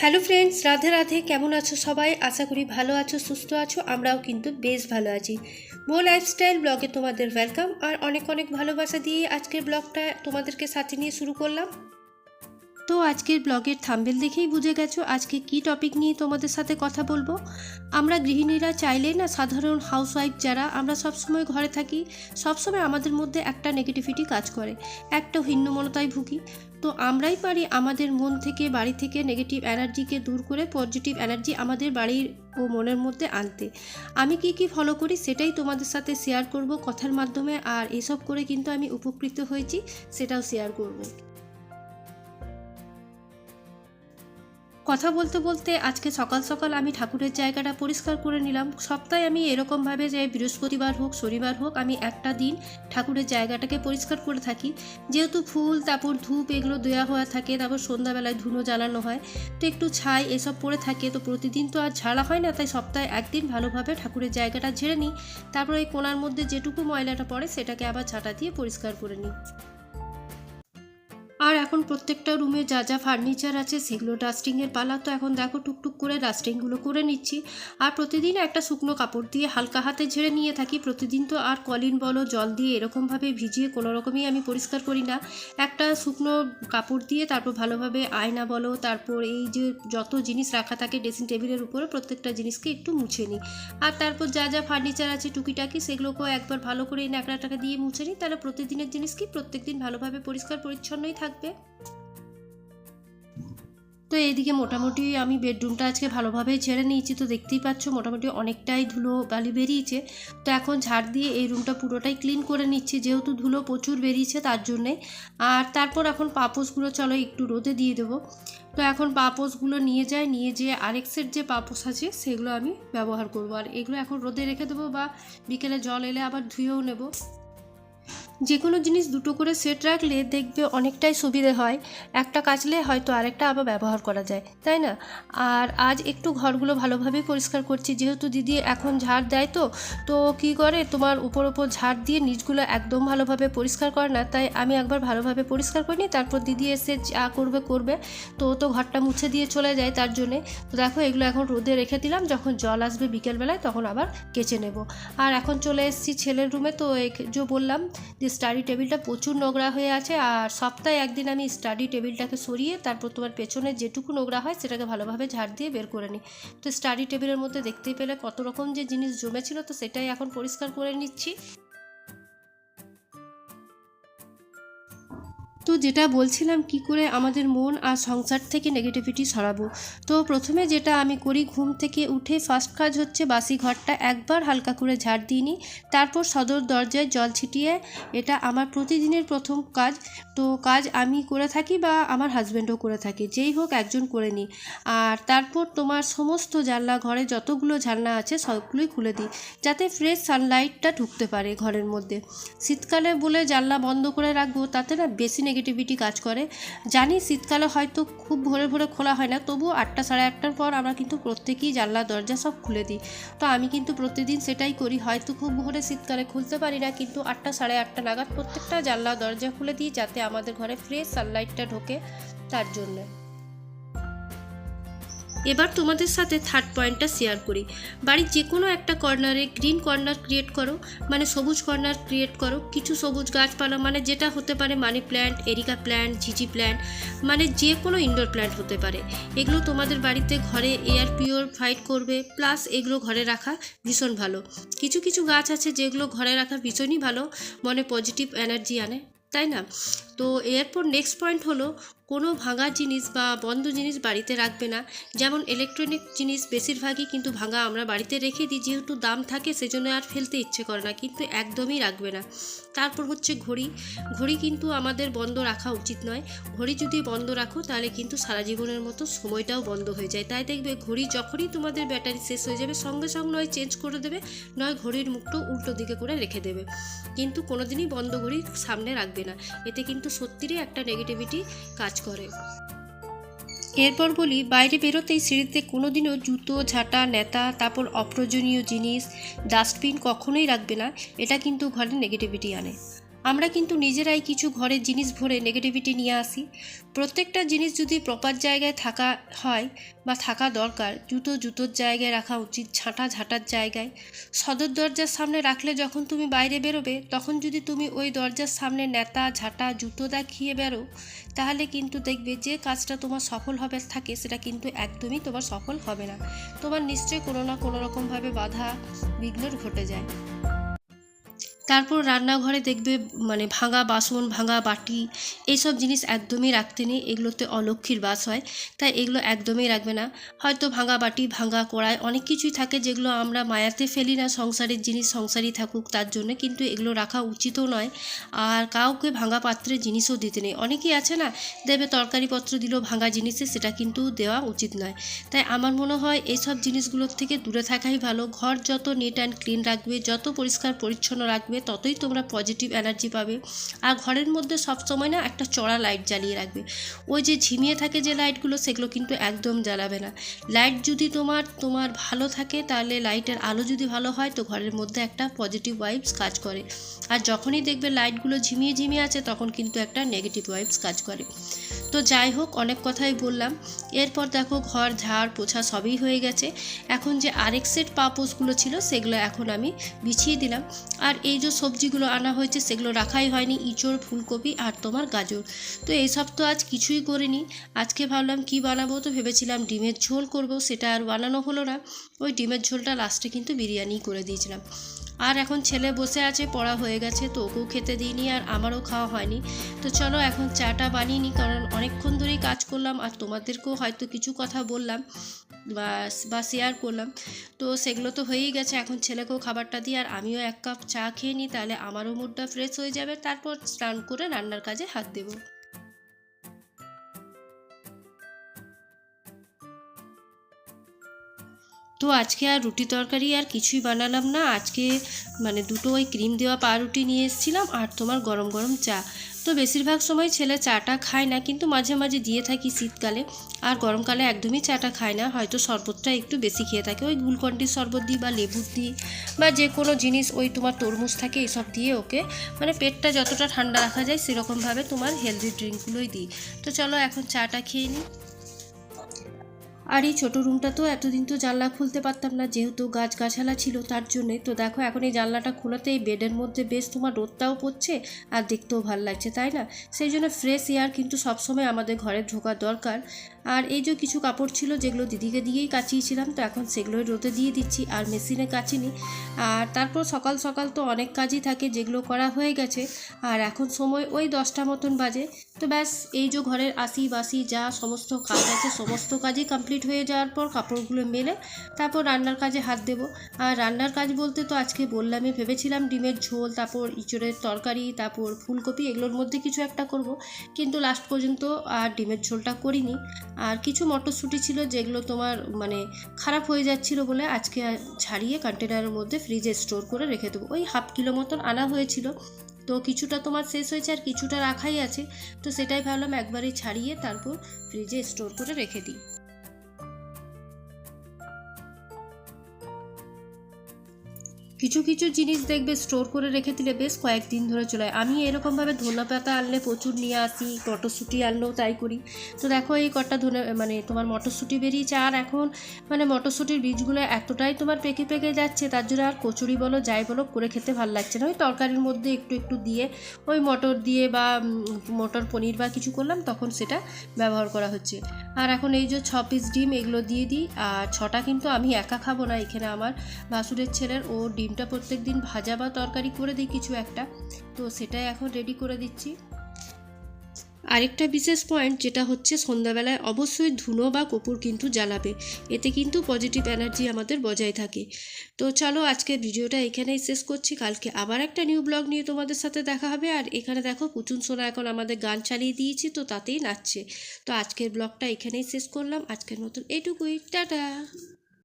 Hello friends, Radhe Radhe. কেমন আছো সবাই? আশা করি ভালো আছো, সুস্থ আছো। আমরাও কিন্তু বেশ ভালো আছি। মো লাইফস্টাইল ব্লগে তোমাদের ওয়েলকাম আর অনেক অনেক ভালোবাসা দিয়ে আজকের ব্লগটা তোমাদেরকে সাথে নিয়ে শুরু করলাম। তো আজকের ব্লগের থাম্বনেল দেখেই বুঝে গেছো আজকে কি টপিক নিয়ে তোমাদের সাথে কথা বলবো। আমরা গৃহিণীরা চাইলেই না, সাধারণ হাউসওয়াইফ যারা আমরা সবসময় ঘরে থাকি, সবসময় আমাদের মধ্যে একটা নেগেটিভিটি কাজ করে, একটা হীনমন্যতায় ভুগি। তো আমরাই পারি আমাদের মন থেকে, বাড়ি থেকে নেগেটিভ এনার্জিকে দূর করে পজিটিভ এনার্জি আমাদের বাড়ির ও মনের মধ্যে আনতে। আমি কি ফলো করি সেটাই তোমাদের সাথে শেয়ার করব কথার মাধ্যমে, আর এসব করে কিন্তু আমি উপকৃত হয়েছি, সেটাও শেয়ার করব। কথা বলতে বলতে আজকে সকাল সকাল আমি ঠাকুরের জায়গাটা পরিষ্কার করে নিলাম। সপ্তাহে আমি এরকমভাবে যে বৃহস্পতিবার হোক শনিবার হোক আমি একটা দিন ঠাকুরের জায়গাটাকে পরিষ্কার করে থাকি। যেহেতু ফুল তারপর ধূপ এগুলো দেওয়া হওয়া থাকে, তারপর সন্ধ্যাবেলায় ধুনো জ্বালানো হয়, তো একটু ছাই এসব পড়ে থাকে, তো প্রতিদিন তো আর ঝাড়া হয় না, তাই সপ্তাহে একদিন ভালোভাবে ঠাকুরের জায়গাটা ঝেড়ে নিই। তারপর এই কোণার মধ্যে যেটুকু ময়লাটা পড়ে সেটাকে আবার ঝাঁটা দিয়ে পরিষ্কার করে নিই। আর এখন প্রত্যেকটা রুমে যা যা ফার্নিচার আছে সেগুলো ডাস্টিংয়ের পালা। তো এখন দেখো টুকটুক করে ডাস্টিংগুলো করে নিচ্ছি। আর প্রতিদিন একটা শুকনো কাপড় দিয়ে হালকা হাতে ঝেড়ে নিয়ে থাকি। প্রতিদিন তো আর কলিন বলো জল দিয়ে এরকমভাবে ভিজিয়ে কোনো রকমই আমি পরিষ্কার করি না। একটা শুকনো কাপড় দিয়ে তারপর ভালোভাবে আয়না বলো, তারপর এই যে যত জিনিস রাখা থাকে ড্রেসিং টেবিলের উপরে প্রত্যেকটা জিনিসকে একটু মুছে নিই। আর তারপর যা যা ফার্নিচার আছে টুকিটাকি সেগুলোকেও একবার ভালো করে এই ন্যাকড়াটাকে দিয়ে মুছে নিই। তাহলে প্রতিদিনের জিনিস কি প্রত্যেকদিন ভালোভাবে পরিষ্কার পরিচ্ছন্নই থাকবে। তো এইদিকে মোটামুটি আমি বেডরুমটা আজকে ভালোভাবেই ঝেড়ে নিয়েছি। তো দেখতেই পাচ্ছ মোটামুটি অনেকটাই ধুলো বালি বেরিয়েছে। তো এখন ঝাড় দিয়ে এই রুমটা পুরোটাই ক্লিন করে নিচ্ছি, যেহেতু ধুলো প্রচুর বেরিয়েছে তার জন্যে। আর তারপর এখন পাপোশগুলো চলো একটু রোদে দিয়ে দেবো। তো এখন পাপোশগুলো নিয়ে যেয়ে আরেকসের যে পাপোশ আছে সেগুলো আমি ব্যবহার করবো। আর এগুলো এখন রোদে রেখে দেবো, বা বিকেলে জল এলে আবার ধুয়েও নেব। যে কোনো জিনিস দুটো করে সেট রাখলে দেখবে অনেকটাই সুবিধে হয়। একটা কাচলে হয়তো আরেকটা আবার ব্যবহার করা যায়, তাই না? আর আজ একটু ঘরগুলো ভালোভাবে পরিষ্কার করছি, যেহেতু দিদি এখন ঝাড় দেয়। তো কী করে, তোমার উপর ঝাড় দিয়ে নিচগুলো একদম ভালোভাবে পরিষ্কার করে না, তাই আমি একবার ভালোভাবে পরিষ্কার করি নি, তারপর দিদি এসে যা করবে। তো ঘরটা মুছে দিয়ে চলে যায় তার জন্যে। তো দেখো এগুলো এখন রোদে রেখে দিলাম, যখন জল আসবে বিকেলবেলায় তখন আবার কেচে নেব। আর এখন চলে এসেছি ছেলের রুমে। তো যে বললাম যে স্টাডি টেবিলটা প্রচুর নোংরা হয়ে আছে, আর সপ্তাহে একদিন আমি স্টাডি টেবিলটাকে সরিয়ে তারপর তোমার পেছনে যেটুকু নোংরা হয় সেটাকে ভালোভাবে ঝাড় দিয়ে বের করে নিই। তো স্টাডি টেবিলের মধ্যে দেখতেই পেলে কত রকম যে জিনিস জমেছিল, তো সেটাই এখন পরিষ্কার করে নিচ্ছি। তো যেটা বলছিলাম কি করে আমাদের মন আর সংসার থেকে নেগেটিভিটি সরাবো। তো প্রথমে যেটা আমি করি, ঘুম থেকে উঠে ফার্স্ট কাজ হচ্ছে বাসি ঘরটা একবার হালকা করে ঝাড় দিয়ে নিই। তারপর সদর দরজায় জল ছিটিয়ে, এটা আমার প্রতিদিনের প্রথম কাজ। তো কাজ আমি করে থাকি বা আমার হাজব্যান্ডও করে থাকে, যেই হোক একজন করে নিই। আর তারপর তোমার সমস্ত জানলা, ঘরে যতগুলো জানলা আছে সবগুলোই খুলে দিই, যাতে ফ্রেশ সানলাইটটা ঢুকতে পারে ঘরের মধ্যে। শীতকালে বলে জানলা বন্ধ করে রাখবো, তাতে না বেশি নেগেটিভিটি কাজ করে। জানি শীতকালে হয়তো খুব ভোরে ভোরে খোলা হয় না, তবুও 8টা সাড়ে 8টার পর আমরা কিন্তু প্রত্যেকেই জানলা দরজা সব খুলে দিই। তো আমি কিন্তু প্রতিদিন সেটাই করি। হয়তো খুব ভোরে শীতকালে খুলতে পারি না, কিন্তু 8টা সাড়ে 8টা নাগাদ প্রত্যেকটা জানলা দরজা খুলে দিই, যাতে আমাদের ঘরে ফ্রেশ সানলাইটটা ঢোকে, তার জন্য। এবার তোমাদের সাথে থার্ড পয়েন্টটা শেয়ার করি। বাড়ির যে কোনো একটা কর্নারে গ্রিন কর্নার ক্রিয়েট করো, মানে সবুজ কর্নার ক্রিয়েট করো। কিছু সবুজ গাছপালা, মানে যেটা হতে পারে মানি প্ল্যান্ট, এরিকা প্ল্যান্ট, ঝিঝি প্ল্যান্ট, মানে যে কোনো ইনডোর প্ল্যান্ট হতে পারে। এগুলো তোমাদের বাড়িতে ঘরে এয়ার পিওরিফাইড করবে, প্লাস এগুলো ঘরে রাখা ভীষণ ভালো। কিছু কিছু গাছ আছে যেগুলো ঘরে রাখা ভীষণই ভালো, মনে পজিটিভ এনার্জি আনে, তাই না? তো এরপর নেক্সট পয়েন্ট হলো, কোনো ভাঙা জিনিস বা বন্ধ জিনিস বাড়িতে রাখবে না। যেমন ইলেকট্রনিক জিনিস বেশিরভাগই কিন্তু ভাঙা আমরা বাড়িতে রেখে দিই, যেহেতু দাম থাকে সেজন্য আর ফেলতে ইচ্ছে করে না, কিন্তু একদমই রাখবে না। তারপর হচ্ছে ঘড়ি কিন্তু আমাদের বন্ধ রাখা উচিত নয়। ঘড়ি যদি বন্ধ রাখো তাহলে কিন্তু সারা জীবনের মতো সময়টাও বন্ধ হয়ে যায়। তাই দেখবে ঘড়ি যখনই তোমাদের ব্যাটারি শেষ হয়ে যাবে সঙ্গে সঙ্গে নয় চেঞ্জ করে দেবে, নয় ঘড়ির মুখটা উল্টো দিকে করে রেখে দেবে, কিন্তু কোনোদিনই বন্ধ ঘড়ি সামনে রাখবে না। এতে কিন্তু সত্যিরই একটা নেগেটিভিটি কাজ করে। এরপর বলি, বাইরে বেরোতেই সিঁড়িতে কোনোদিনও জুতো, ঝাঁটা, নেতা, তারপর অপ্রয়োজনীয় জিনিস, ডাস্টবিন কখনোই রাখবে না। এটা কিন্তু ঘরে নেগেটিভিটি আনে। আমরা কিন্তু নিজেরাই কিছু ঘরের জিনিস ভরে নেগেটিভিটি নিয়ে আসি। প্রত্যেকটা জিনিস যদি প্রপার জায়গায় থাকা হয় বা থাকা দরকার, জুতোর জায়গায় রাখা উচিত, ঝাঁটার জায়গায়। সদর দরজার সামনে রাখলে যখন তুমি বাইরে বেরোবে, তখন যদি তুমি ওই দরজার সামনে নেতা ঝাঁটা জুতো দেখিয়ে বেরো, তাহলে কিন্তু দেখবে যে কাজটা তোমার সফল হবে থাকে সেটা কিন্তু একদমই তোমার সফল হবে না। তোমার নিশ্চয়ই কোনো না কোনো রকমভাবে বাধা বিঘ্ন ঘটে যায়। তারপর রান্নাঘরে দেখবে ভাঙা বাসন, ভাঙা বাটি, এইসব জিনিস একদমই রাখতে নেই। এগুলোতে অলক্ষ্মীর বাস হয়, তাই এগুলো একদমই রাখবে না। হয়তো ভাঙা বাটি, ভাঙা কড়াই, অনেক কিছুই থাকে যেগুলো আমরা মায়াতে ফেলি না, সংসারের জিনিস সংসারই থাকুক তার জন্য, কিন্তু এগুলো রাখা উচিতও নয়। আর কাউকে ভাঙা পাত্রের জিনিসও দিতে নেই। অনেকেই আছে না, দেবে তরকারিপত্র দিল ভাঙা জিনিসে, সেটা কিন্তু দেওয়া উচিত নয়। তাই আমার মনে হয় এইসব জিনিসগুলোর থেকে দূরে থাকাই ভালো। ঘর যত নিট অ্যান্ড ক্লিন রাখবে, যত পরিষ্কার পরিচ্ছন্ন রাখবে, ততই তোমরা পজিটিভ এনার্জি পাবে। আর ঘরের মধ্যে সবসময় না একটা চড়া লাইট জ্বালিয়ে রাখবে। ওই যে ঝিমিয়ে থাকে যে লাইটগুলো, সেগুলো কিন্তু একদম জ্বালাবে না। লাইট যদি তোমার ভালো থাকে, তাহলে লাইটের আলো যদি ভালো হয়, তো ঘরের মধ্যে একটা পজিটিভ ভাইবস কাজ করে। আর যখনই দেখবে লাইটগুলো ঝিমিয়ে আছে, তখন কিন্তু একটা নেগেটিভ ভাইবস কাজ করে। তো যাই হোক, অনেক কথাই বললাম। এরপর দেখো ঘর ঝাড় পোছা সবই হয়ে গেছে। এখন যে আরেক সেট পাপোশগুলো ছিল, সেগুলো এখন আমি বিছিয়ে দিলাম। আর এই যে সবজিগুলো আনা হয়েছে, সেগুলো রাখাই হয়নি, ইঁচড়, ফুলকপি আর তোমার গাজর। তো এইসব তো আজ কিছুই করিনি। আজকে ভাবলাম কি বানাবো, তো ভেবেছিলাম ডিমের ঝোল করব, সেটা আর বানানো হলো না। ওই ডিমের ঝোলটা লাস্টে কিন্তু বিরিয়ানি করে দিয়েছিলাম। আর এখন ছেলে বসে আছে, পড়া হয়ে গেছে, তো ওকেও খেতে দিইনি আর আমারও খাওয়া হয়নি। তো চলো এখন চাটা বানিয়ে নিই, কারণ অনেকক্ষণ ধরেই কাজ করলাম আর তোমাদেরকেও হয়তো কিছু কথা বললাম বা শেয়ার করলাম। তো সেগুলো তো হয়েই গেছে। এখন ছেলেকেও খাবারটা দিই আর আমিও এক কাপ চা খেয়ে নিই, তাহলে আমারও মুডটা ফ্রেশ হয়ে যাবে। তারপর স্নান করে রান্নার কাজে হাত দেবো। তো আজকে আর রুটি তরকারি আর কিছুই বানালাম না। আজকে দুটো ওই ক্রিম দেওয়া পাউরুটি নিয়ে এসেছিলাম আর তোমার গরম গরম চা। তো বেশিরভাগ সময় ছেলে চাটা খায় না, কিন্তু মাঝে মাঝে দিয়ে থাকি শীতকালে। আর গরমকালে একদমই চাটা খায় না, হয়তো শরবতটা একটু বেশি খেয়ে থাকে। ওই গ্লুকন্ডির শরবত দিই বা লেবুর দিই বা যে কোনো জিনিস, ওই তোমার তরমুজ থাকে, এসব দিয়ে ওকে পেটটা যতটা ঠান্ডা রাখা যায় সেরকমভাবে তোমার হেলদি ড্রিঙ্কগুলোই দিই। তো চলো এখন চাটা খেয়ে নিই। আর এই ছোটো রুমটা তো এতদিন তো জানলা খুলতে পারতাম না, যেহেতু গাছগাছালা ছিল তার জন্যে। তো দেখো এখন এই জানলাটা খোলাতে এই বেডের মধ্যে বেশ তোমার রোদটাও পড়ছে আর দেখতেও ভালো লাগছে, তাই না? সেই জন্য ফ্রেশ এয়ার কিন্তু সবসময় আমাদের ঘরে ঢোকা দরকার। আর এই যে কিছু কাপড় ছিল যেগুলো দিদিকে দিয়েই কাচিয়েছিলাম, তো এখন সেগুলোই রোদে দিয়ে দিচ্ছি আর মেশিনে কাচিনি। আর তারপর সকাল সকাল তো অনেক কাজই থাকে, যেগুলো করা হয়ে গেছে। আর এখন সময় ওই 10টা মতন বাজে। তো ব্যাস এই যে ঘরের আশি বাসি যা সমস্ত কাজ আছে, সমস্ত কাজই কমপ্লিট হয়ে যাওয়ার পর কাপড়গুলো মেলে তারপর রান্নার কাজে হাত দেবো। আর রান্নার কাজ বলতে তো আজকে বললামই, ভেবেছিলাম ডিমের ঝোল, তারপর ইঁচড়ের তরকারি, তারপর ফুলকপি, এগুলোর মধ্যে কিছু একটা করব, কিন্তু লাস্ট পর্যন্ত আর ডিমের ঝোলটা করিনি। আর কিছু মটরশুঁটি ছিল যেগুলো তোমার খারাপ হয়ে যাচ্ছিলো বলে আজকে ছাড়িয়ে কন্টেনারের মধ্যে ফ্রিজে স্টোর করে রেখে দেবো। ওই 1/2 কিলো মতন আনা হয়েছিল, তো কিছুটা তোমার শেষ হয়েছে আর কিছুটা রাখাই আছে। তো সেটাই ভাবলাম একবারই ছাড়িয়ে তারপর ফ্রিজে স্টোর করে রেখে দিই। কিছু কিছু জিনিস দেখবে স্টোর করে রেখে দিলে বেশ কয়েকদিন ধরে চলে। আমি এরকমভাবে ধনেপাতা আনলে প্রচুর নিয়ে আসি, মটরশুঁটি আনলেও তাই করি। তো দেখো এই কটা তোমার মটরশুঁটি বেরিয়েছে। আর এখন মটরশুঁটির বীজগুলো এতটাই তোমার পেকে পেকে যাচ্ছে, তার জন্য আর কচুরি বলো যাই বলো করে খেতে ভালো লাগছে না। ওই তরকারির মধ্যে একটু একটু দিয়ে ওই মটর দিয়ে বা মটর পনির বা কিছু করলাম, তখন সেটা ব্যবহার করা হচ্ছে। আর এখন এই যে 6 পিস ডিম, এগুলো দিয়ে দিই। আর 6টা কিন্তু আমি একা খাবো না, এখানে আমার ভাসুরের ছেলের ও ডিমটা প্রত্যেক দিন ভাজা বা তরকারি করে দিই কিছু একটা, তো সেটাই এখন রেডি করে দিচ্ছি। আরেকটা বিশেষ পয়েন্ট যেটা হচ্ছে, সন্ধ্যাবেলায় অবশ্যই ধুনো বা কর্পূর কিন্তু জ্বালাবে, এতে কিন্তু পজিটিভ এনার্জি আমাদের বজায় থাকে। তো চলো আজকের ভিডিওটা এখানেই শেষ করছি, কালকে আবার একটা নিউ ব্লগ নিয়ে তোমাদের সাথে দেখা হবে। আর এখানে দেখো পুচুন সোনা এখন আমাদের গান চালিয়ে দিয়েছি, তো তাতেই নাচছে। তো আজকের ব্লগটা এখানেই শেষ করলাম, আজকের মতন এইটুকুই, টাটা।